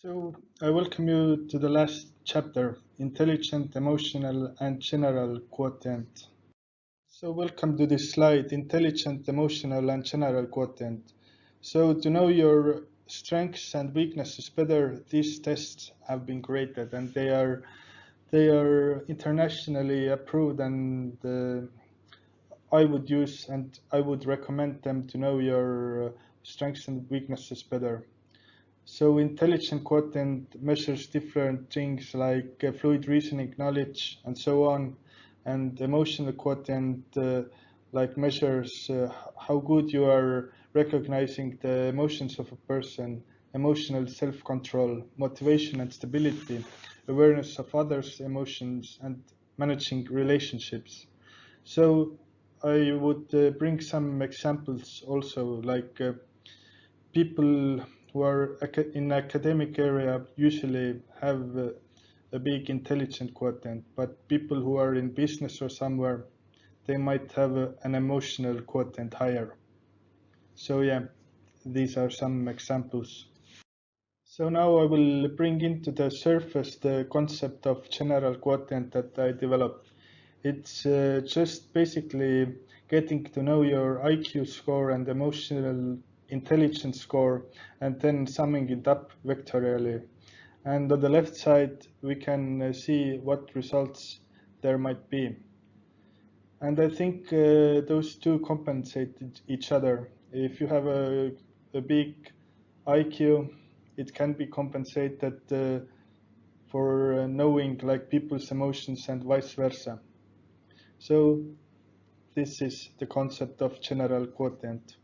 So, I welcome you to the last chapter, Intelligent, Emotional, and General Quotient. So, welcome to this slide, Intelligent, Emotional, and General Quotient. So, to know your strengths and weaknesses better, these tests have been created and they are internationally approved and I would use and I would recommend them to know your strengths and weaknesses better. So intelligent quotient measures different things like fluid reasoning, knowledge, and so on. And emotional quotient like measures how good you are recognizing the emotions of a person, emotional self-control, motivation and stability, awareness of others' emotions, and managing relationships. So I would bring some examples also, like people who are in academic area usually have a big intelligent quotient, but people who are in business or somewhere, they might have an emotional quotient higher. So yeah, these are some examples. So now I will bring into the surface the concept of general quotient that I developed. It's just basically getting to know your IQ score and emotional intelligence score and then summing it up vectorially. And on the left side, we can see what results there might be. And I think those two compensate each other. If you have a big IQ, it can be compensated for knowing like people's emotions and vice versa. So this is the concept of general quotient.